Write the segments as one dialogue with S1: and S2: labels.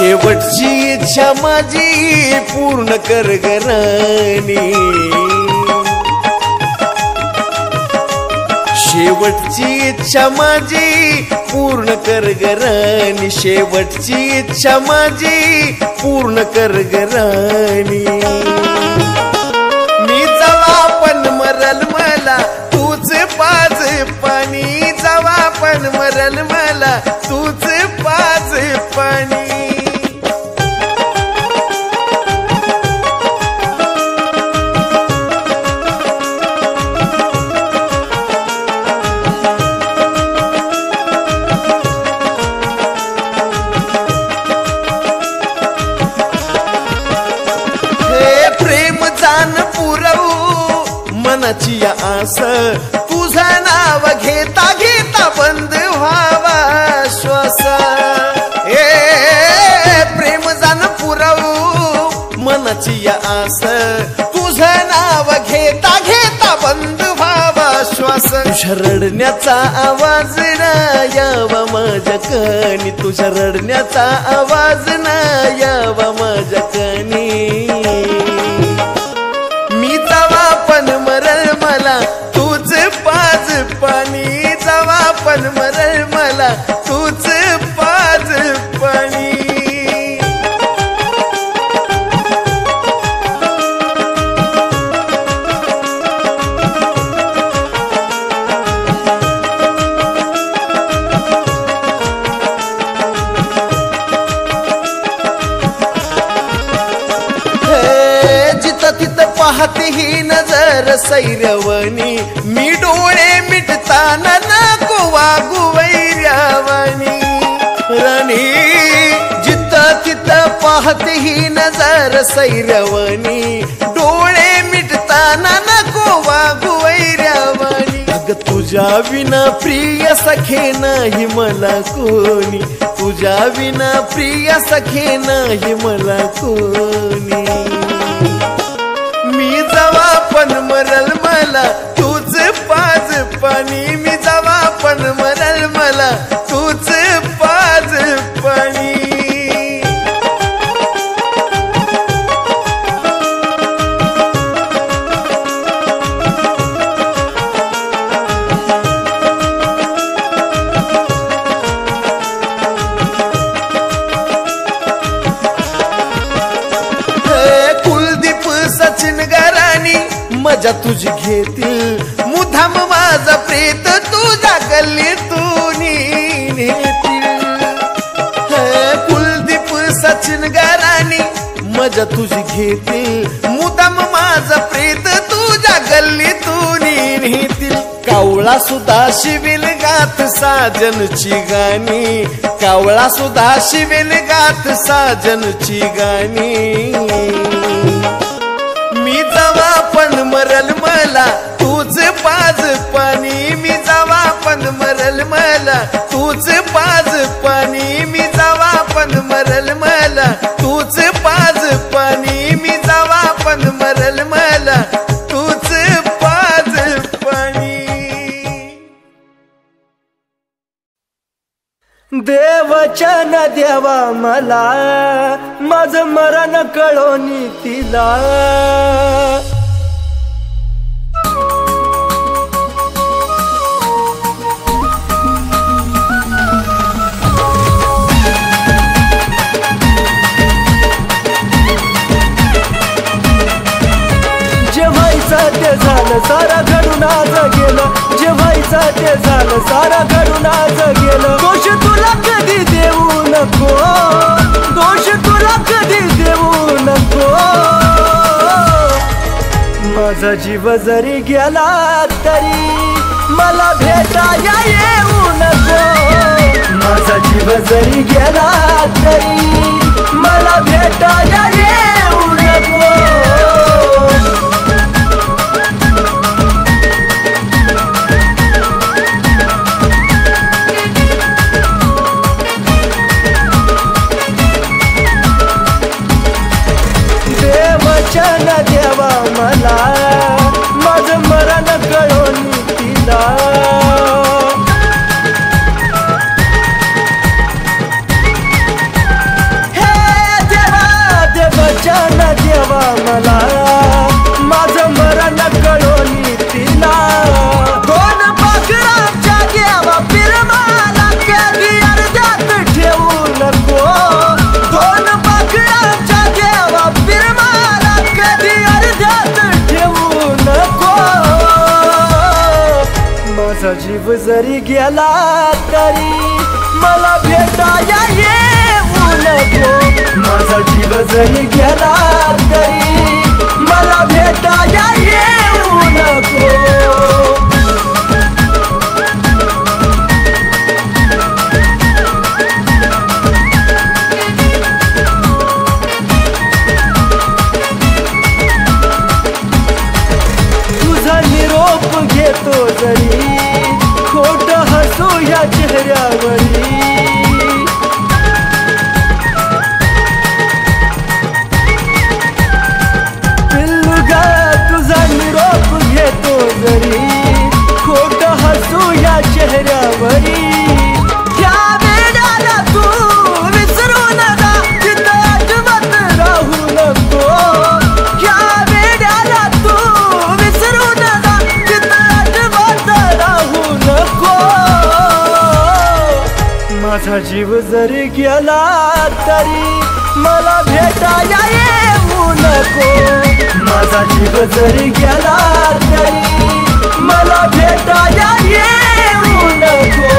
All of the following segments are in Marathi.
S1: शेवटची इच्छा माझी पूर्ण कर ग राणी, शेवटची इच्छा माझी पूर्ण कर ग राणी, शेवटची इच्छा माझी पूर्ण कर ग राणी. मी जवा पण मरल मला तूच पाज पाणी, जवा पण मरल मला तूच पाज पाणी. मनाची आस तुझं नाव घेता घेता बंद व्हावा श्वास. प्रेम जाण पुरवू मनाची आस तुझं नाव घेता घेता बंद व्हावा श्वास. तुझ्या रडण्याचा आवाज ना यावा माझ्या कानी, तुझ्या रडण्याचा आवाज ना यावा माझ्या कानी. मी जवा पण मरल मला तूच पाज पाणी, जवा पण मरल मला तूच पाज पाणी. पाहते ही नजर सैरवणी, मी डोळे मिटताना नको वागू वैर्यावानी. राणी जिथं तिथं पाहते ही नजर सैरवणी, डोळे मिटताना नको वागू वैर्यावानी. अग तुझ्या विना प्रिय सखे नाही मला कोणी, तुझ्या विना प्रिय सखे नाही मला कोणी. मी जवा पण मरल मला तूच पाज पाणी, मी जवा पण मरल मला तूच पाज पाणी. मजा तुझी घेतील मुधाम माझा प्रेत तुझ्या गल्लीतून नेतील. कुलदीप सचिन गाराणी मजा तुझी घेतील मुधाम माझा प्रेत तुझ्या गल्लीतून नेतील. कावळा सुद्धा शिवेल गात साजनची गाणी, कावळा सुद्धा शिवेल गात साजनची गाणी. मी जवा पण मरल मला तूच पाज पाणी, मी जवा पण मरल मला तूच पाज पाणी, मी जवा पण मरल मला तूच पाज पाणी, मी जवा पण मरल मला तूच पाज पाणी. देवचन देवा मला माझं मरण कळोनी तिला. जे व्हायचं ते झालं सारा घडून आज गेलं, जे व्हायचं ते झालं सारा घडून आज गेलं. दोष तुला कधी देऊ नको, दोष तुला कधी देऊ नको. माझा जीव जरी गेला तरी मला भेटाया येऊ नको, माझा जीव जरी गेला तरी मला भेटाया येऊ नको. देवचन देवा मला माझं मरण कळोनी तिला.
S2: जरी गेला तरी मला भेटाया येऊ नको, माझा जीव जरी गेला तरी मला भेटाया येऊ नको। तुझा निरोप घेतो जरी खोट हसू या चेहऱ्यावरी, पिल्लुगा तुझा निरोप घेतो जरी खोट हसू या चेहऱ्यावरी। या वेळाला तू विसरू नका, तिथं अजिबात राहू नको, या वेळाला तू विसरू नका, तिथं अजिबात राहू नको। माझा जीव जरी गेला तरी मला भेटाया येऊ नको, माझा जीव जरी गेला तरी मला भेटाया येऊ नको।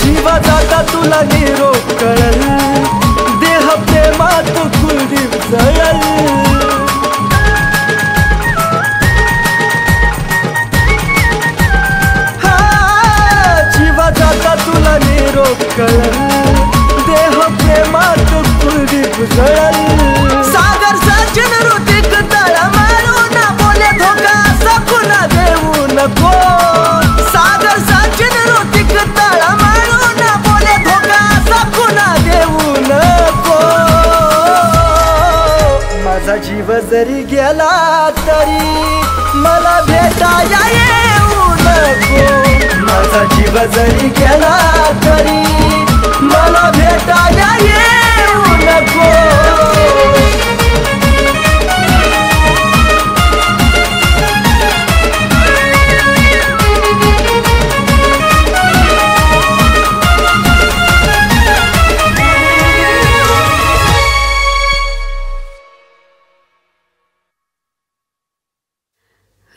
S2: जीवा जाता तुला निरोप कळल, देह प्रेमात कुलदीप जळल, जीवा जाता तुला निरोप कळल, देह प्रेमात कुलदीप जळल। सागर सचिन ऋतिक तळा मारू ना बोले धोका सकुना देऊ नको, सागर सचिन ऋतिक तळा मारू ना बोले धोका सकुना देऊ नको। माझा जीव जरी गेला तरी मला भेटाया येऊ नको, माझा जीव जरी गेला तरी मला भेटाया येऊ नको।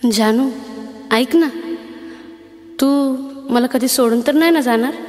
S3: जानू ऐक ना, तू मला कधी सोडून तर नाही ना जाणार?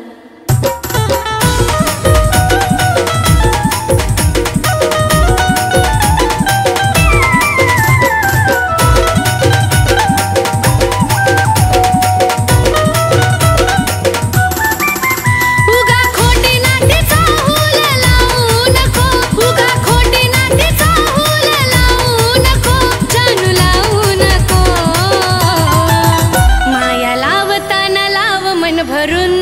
S4: भरून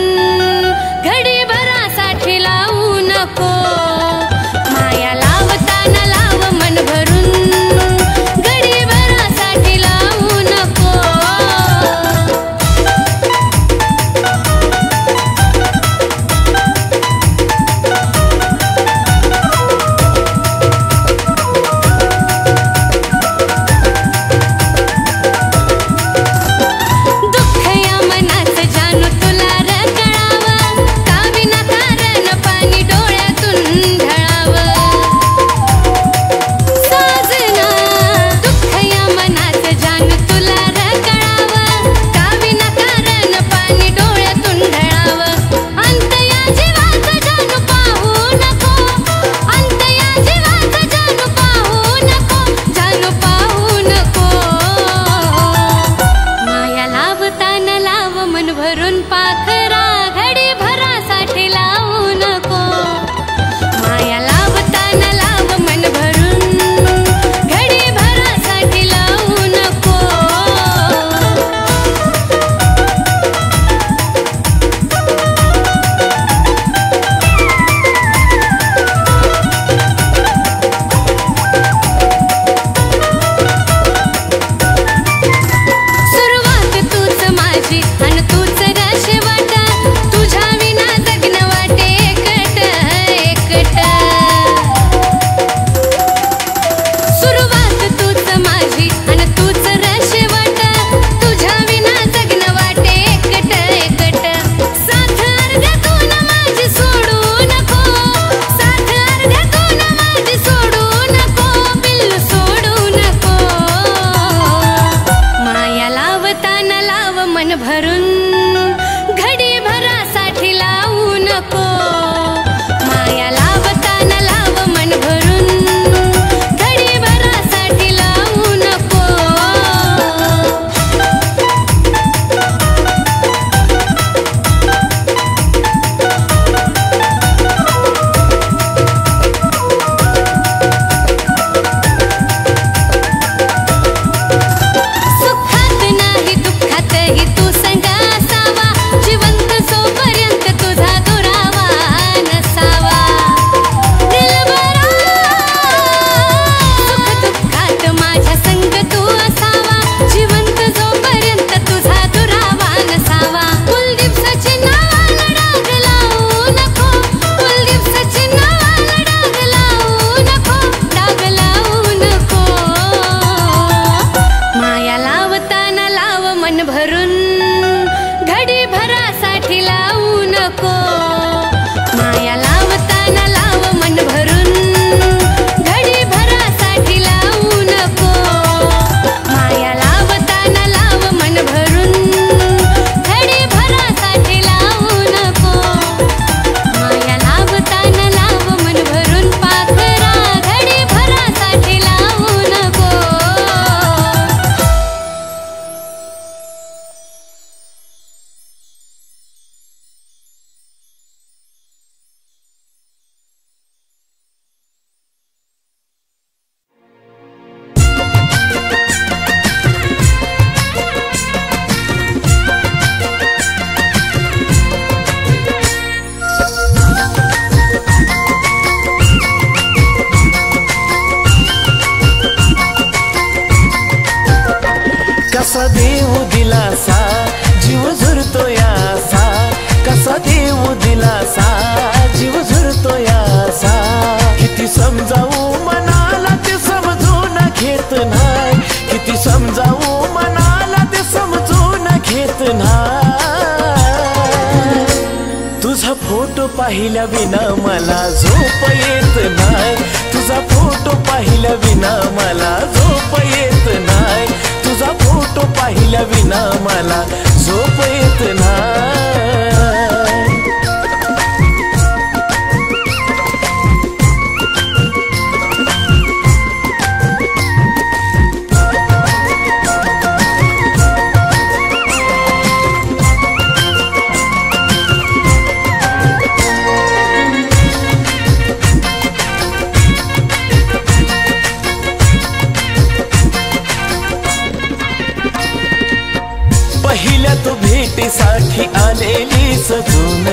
S2: फोटो पाहिल्या विना मला झोप येत नाही, तुझा फोटो पाहिल्या विना मला झोप येत नाही, तुझा फोटो पाहिल्या विना मला झोप येत नाही। पहिल्या तू भेटीसाठी आलेली सजून,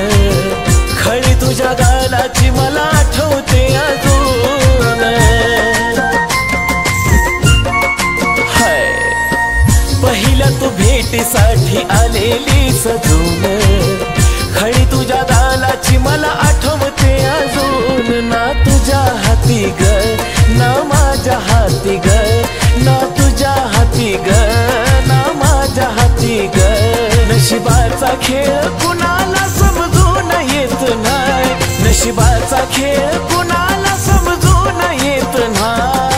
S2: खळी तुझ्या गालाची मला आठवते अजून। हाय पहिल्या तू भेटीसाठी आलेली सजून, खळी तुझ्या गालाची मला आठवते अजून। ना तुझ्या हाती ग ना माझ्या हाती ग, ना तुझ्या हाती ग ना माझ्या हाती ग, नशिबाचा खेळ कुणाला समजून येत नाही, नशिबाचा खेळ कुणाला समजून येत नाही।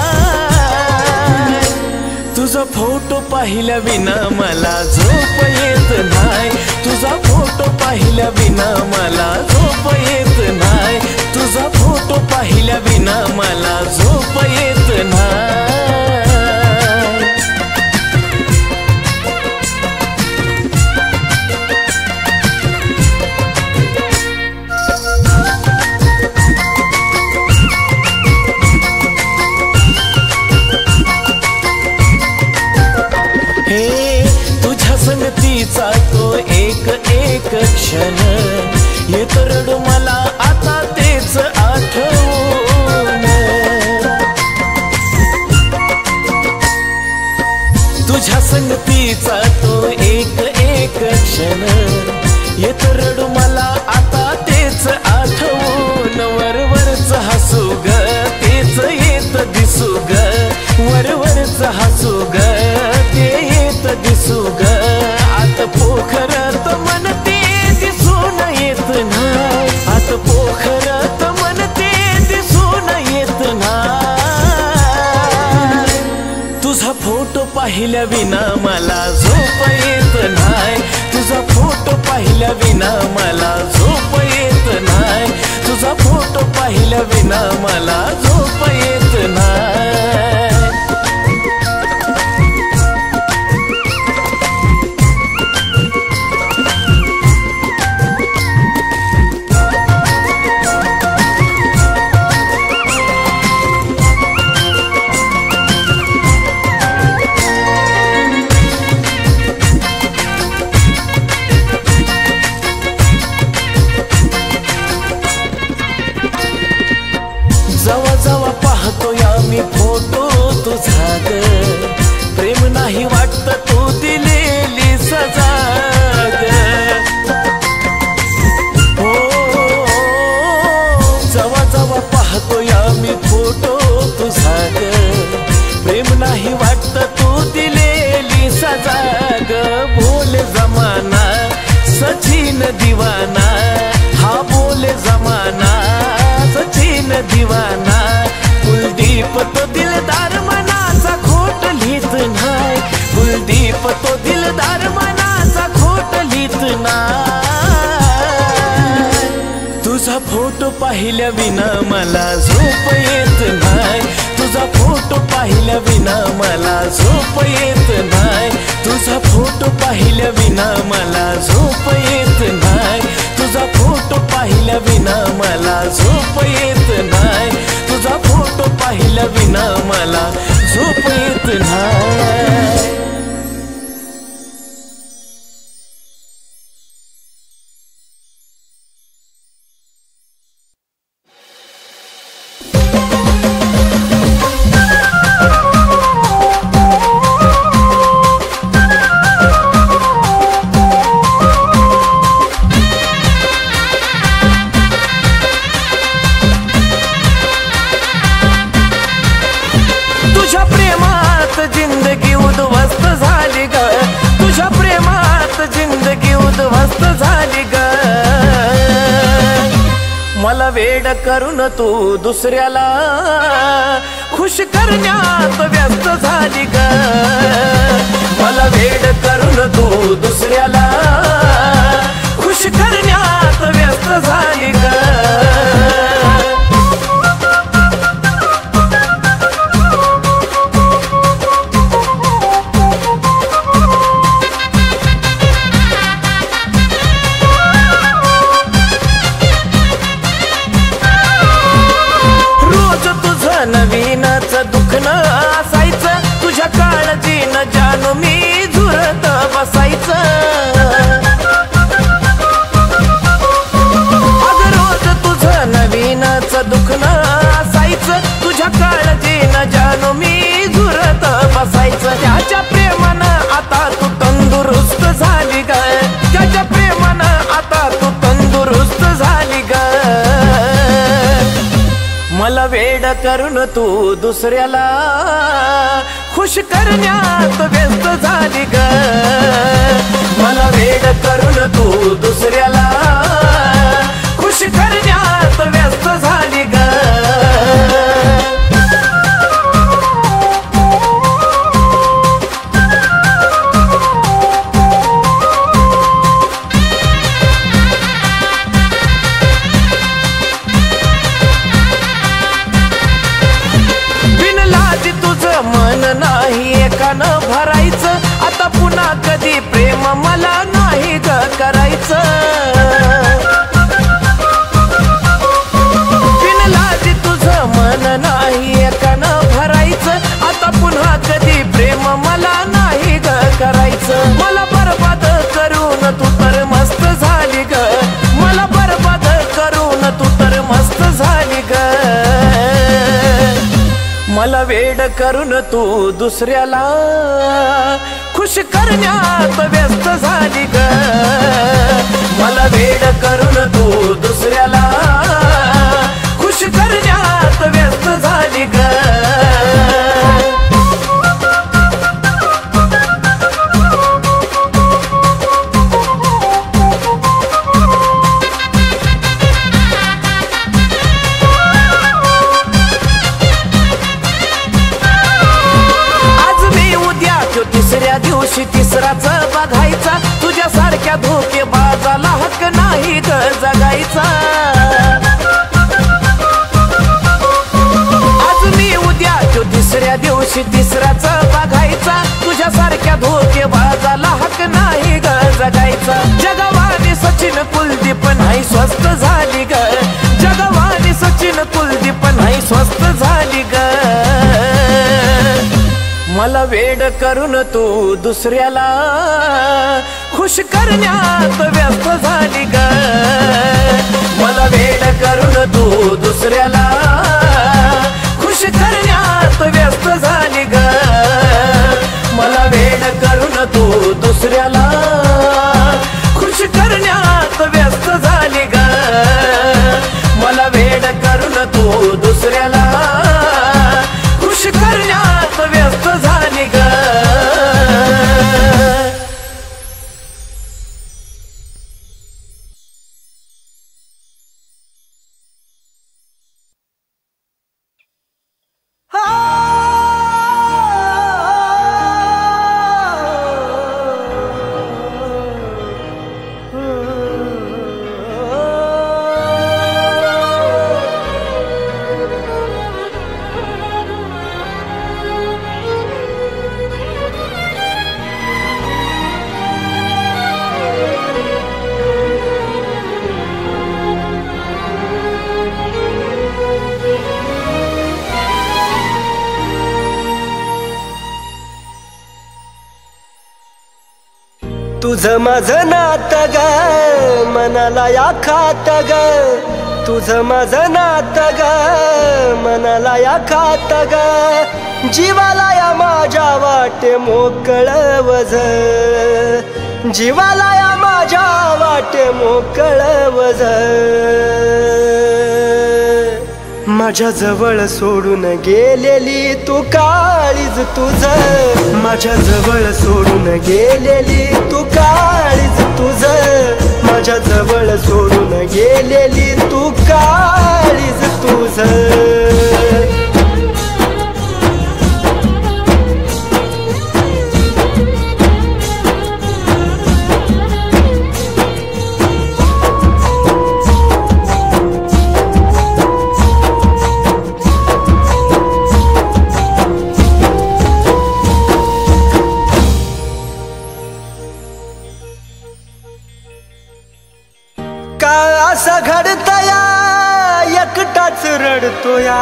S2: तुझा फोटो पाहिल्या विना मला झोप येत नाही, तुझा फोटो पाहिल्या विना मला झोप येत नाही, तुझा फोटो पाहिल्या विना मला झोप येत नाही। तुझ्या संगतीचा तो एक एक क्षण येत रडू मला आता तेच आठवून। तुझ्या संगतीचा तो एक एक क्षण येत रडू मला आता तेच आठवून। वरवरच हसू ग तेच येत दिसू ग, वरवरच हसू ग ते येत दिसू ग, आत पोखरत मन ते दिसून येत नाही, आत पोखरत मन ते दिसून येत नाही। तुझा फोटो पाहिल्या विना मला झोप येत नाही, तुझा फोटो पाहिल्या विना मला झोप येत नाही, तुझा फोटो पाहिल्या विना मला झोप येत नाही। जवा जवा पाहतोय मी फोटो तुझा ग, प्रेम नाही वाटत तू दिलेली सजा ग। हो जवा जवा पाहतोय मी फोटो तुझा ग, प्रेम नाही वाटत तू दिलेली सजा ग। बोल जमाना सचिन दीवाना, हा बोल जमाना सचिन दीवाना, कुलदीप तो दिलदार मनाचा खोट लिहित नाही, कुलदीप तो दिलदार मनाचा खोट लिहित नाही। तुझा फोटो पाहिल्या विना मला झोप येत नाही, तुझा फोटो पाहिल्या विना मला झोप येत नाही, तुझा फोटो पाहिल्या विना मला झोप येत नाही, तुझा फोटो पाहिल्या विना मला झोप येत नाही, तुझा फोटो पाहिल्या विना मला झोप येत नाही। तुझ्या प्रेमात जिंदगी उद्ध्वस्त
S1: मला वेड करून तू दुसऱ्याला खुश करण्यात व्यस्त झाली ग. मला वेड करून तू दुसऱ्याला खुश करण्यात व्यस्त झाली ग. नवीनच दुखणं असायचं तुझ्या काळजीनं जानू मी झुरत बसायचं. अगं रोज तुझं नवीनच दुखणं असायचं तुझ्या काळजीनं जानू मी झुरत बसायचं. त्याच्या प्रेमानं आता तू तंदुरुस्त झाली ग. त्याच्या प्रेमानं आता तू तंदुरुस्त झाली ग. मला वेड करून तू दुसऱ्याला खुश करण्यात व्यस्त झाली ग. मला वेड करून तू दुसऱ्याला खुश करण्यात व्यस्त झाली ग. मन नाही एकानं भरायचं आता पुन्हा कधी प्रेम मला नाही ग करायचं. बिनलाजी तुझं मन नाही एकानं भरायचं आता पुन्हा कधी प्रेम मला नाही ग करायचं. मला बरबाद करून तू तर मस्त झाली ग. मला बरबाद करून तू तर मस्त झाली ग. मला वेड करून तू दुसऱ्याला खुश करण्यात व्यस्त झाली ग. मला वेड करून तू दुसऱ्याला खुश करण्यात व्यस्त झाली ग. तिसऱ्या दिवशी तिसराच बघायचा तुझ्यासारख्या धोकेबाजाला हक्क नाही ग जगायचा. आज मी उद्या तो तिसऱ्या दिवशी तिसराच बघायचा तुझ्यासारख्या धोकेबाजाला हक्क नाही ग जगायचा. जगवानी सचिन कुलदीप नाही स्वस्त झाली ग. जगवानी सचिन कुलदीप नाही स्वस्त झाली ग. मला वेड करून तू दुसऱ्याला खुश करण्यात व्यस्त झाली ग. मला वेड करून तू दुसऱ्याला खुश करण्यात व्यस्त झाली ग. मला वेड करून तू दुसऱ्याला खुश करण्यात व्यस्त झाली ग. मला वेड करून तू दुसऱ्याला खुश करण्यात व्यस्त झाली ग.
S2: तुझं माझं नातं ग मनाला या खात ग. तुझं माझं नातं ग मनाला या खात ग. जीवाला या माझ्या वाटे मोकळं वझ. जीवाला या माझ्या वाटे मोकळं वझ. माझ्या जवळ सोडून गेलेली तू काळीज तुझ, माझ्या जवळ सोडून गेलेली तू काळीज तुझ, माझ्या जवळ सोडून गेलेली तू काळीज तुझ. असं घडतया एकटाच रडतोया,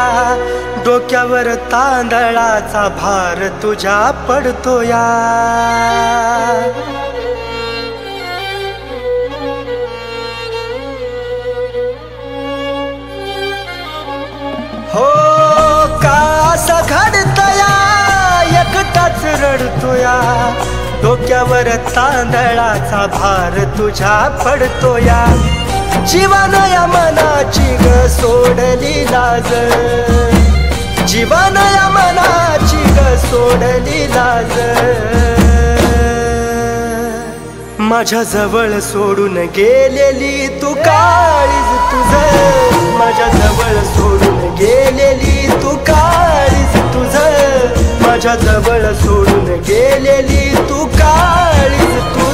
S2: डोक्यावर तांदळाचा भार तुझ्या पडतोया. हो का असं घडतया एकटाच रडतोया, डोक्यावर तांदळाचा भार तुझ्या पडतोया. जीवन या मनाची ग सोडली लाज, जीवन या मनाची ग सोडली लाज. माझ्या जवळ सोडून गेलेली तू काळीज तुझ, माझ्या जवळ सोडून गेलेली तू काळीज तुझ, माझ्या जवळ सोडून गेलेली तू काळीज तुझ.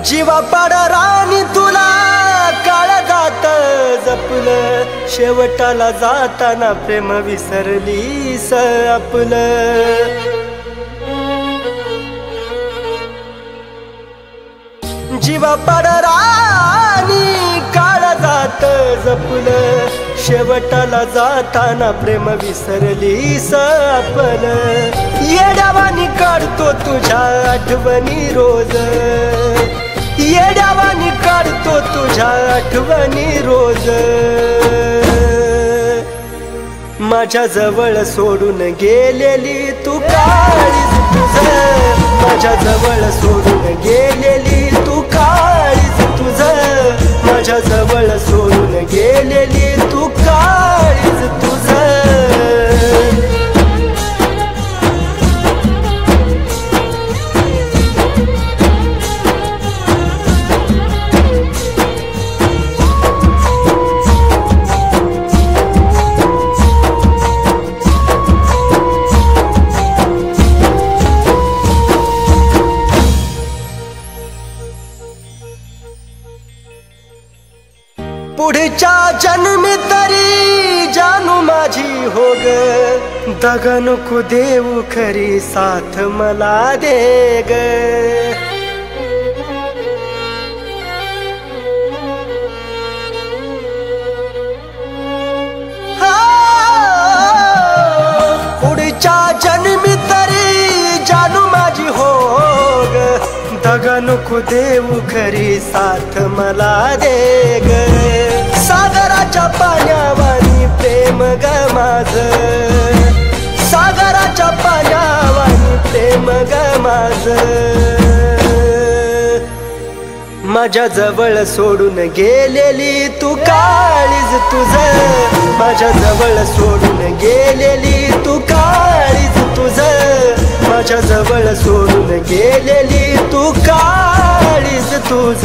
S2: जीवा पाड राणी तुला काळजात जपलं, शेवटाला जाताना प्रेम विसरलीस आपलं. जीवा पाड राणी काळजात जपलं, शेवटाला जाताना प्रेम विसरलीस आपलं. येड्यावानी काढतो तुझ्या आठवणी रोज, येड्यावानी काढतो तुझ्या आठवणी रोज. माझ्या जवळ सोडून गेलेली तू काळीज तुझ, माझ्या जवळ सोडून गेलेली तू काळीज तुझ, माझ्या जवळ सोडून गेलेली तू काळीज तुझ. पुढच्या जन्मी तरी जानू माझी हो ग, दगा नको देऊ खरी साथ मला दे ग. पुढच्या जन्मी तरी जानू माझी हो ग, दगा नको देऊ खरी साथ मला दे ग. सागराच्या पाण्यावानी प्रेम ग माझ, सागराच्या पाण्यावानी प्रेम ग माझ. माझ्या जवळ सोडून गेलेली तू काळीज तुझ, माझ्या जवळ सोडून गेलेली तू काळीज तुझ, माझ्या जवळ सोडून गेलेली तू काळीज तुझ.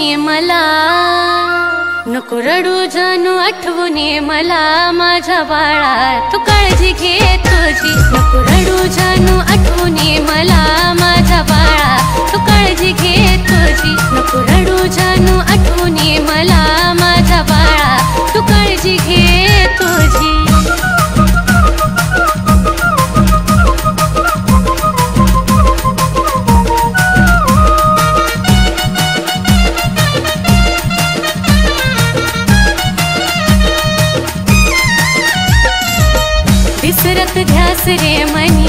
S3: आठवणी मला, नको रडू जानू आठवणी मला माझ्या बाळा, तू काळजी घे तुझी. नको रडू जानू आठवणी मला माझ्या बाळा, तू काळजी घे तुझी. नको रडू जानू आठवणी मला माझ्या बाळा, तू काळजी घे तुझी. विसरत ध्यास रे मनी,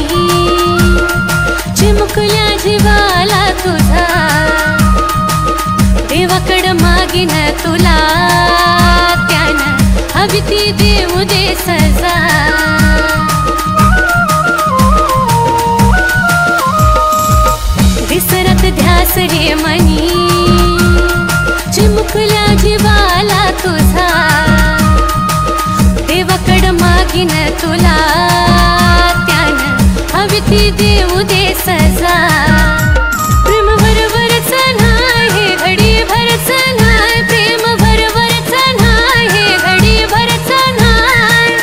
S3: चिमुकल्या जीवाला तुझा, देवाकड मागीन तुला, त्यानं हवी ती देऊ दे सजा. विसरत ध्यास रे मनी, चिमुकल्या जीवाला तुझा, देवाकड मागीन तुला, त्यानं हवी ती देऊ दे सजा. प्रेम भरभरच नाही हे घडी भरच नाही, प्रेम भरभरच नाही हे घडी भरच नाही.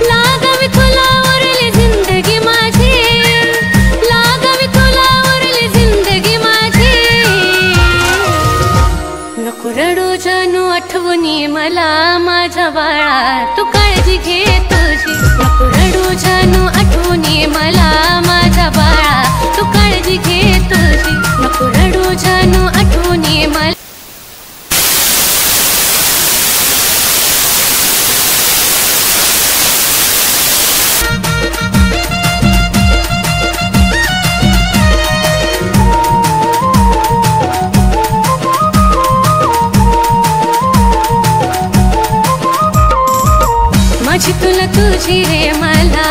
S3: लागावी तुला उरली जिंदगी माझी, लागावी तुला उरली जिंदगी माझी. नको रडू जानू आठवणी मला माझ्या बाळा, तू काळजी घे तुझी. नको रडू जानू आठवणी मला माझ्या बाळा, तू काळजी घे तुझी. नको रडू जानू आठवणी मला. माझी तुला तुझी रे मला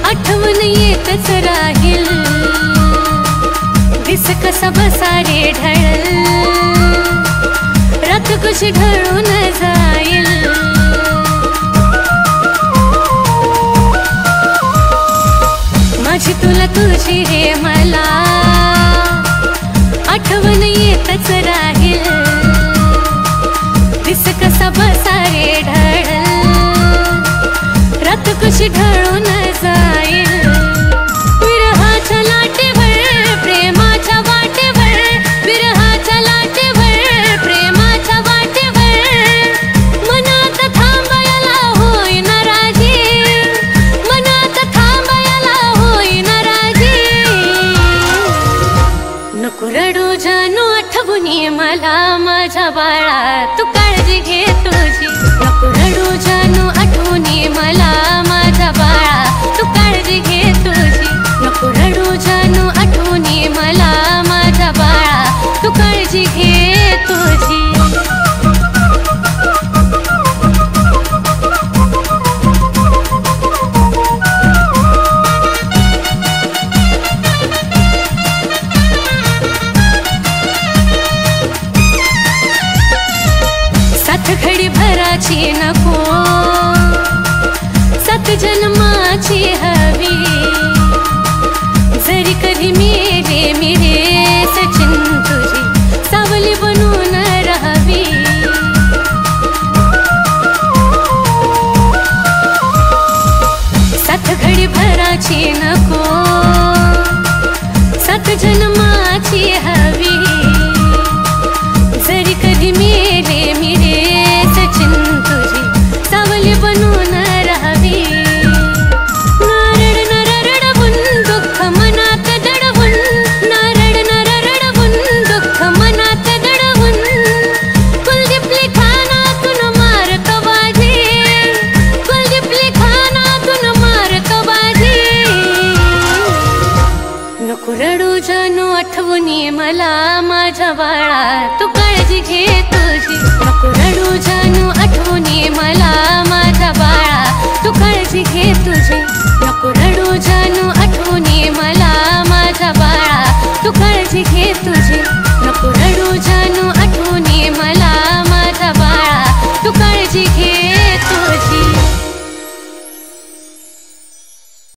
S3: आठवण येतच राहील. दिस कसा बसा रे ढळल, रात कशी ढळून जाईल. माझी तुला तुझी रे मला आठवण येतच राहील. दिस कसा बसा रे ढळल, रात कशी ढळून जाईल. विरहाच्या लाटेवर प्रेमाच्या वाटेवर, विरहाच्या लाटेवर प्रेमाच्या वाटेवर, मनात थांबायला होईन राजी, मनात थांबायला होईन राजी. नको रडू जानू आठवणी मला माझ्या बाळा, तू काळजी घे तुझी. नको रडू जानू आठवणी मला माझ्या बाळा, तू काळजी घे तुझी. नको रडू जानू आठवणी मला माझ्या बाळा, तू काळजी घे तुझी. सात घडी भराची नको, सात जन्माची हवी. जरी कधी मेरे मेरे सचिन तुझी सावली बनून राहावी. सात घडी भराची नको, सात जन्माची हवी. जरी कधी मेरे मेरे सचिन तुझी सावली बनून राहावी. नारड नरडवून दुःख मनात दडवून, नारड नरडवून दुःख मनात दडवून, कुलदीपली खानातून मारत बाजी, कुलदीपली खानातून मारत बाजी. नको रडू जानू आठवणी मला माझ्या बाळा, तू काळजी घे तुझी. नको रडू जानू आठवणी मला माझ्या बाळा, तू काळजी घे तुझी.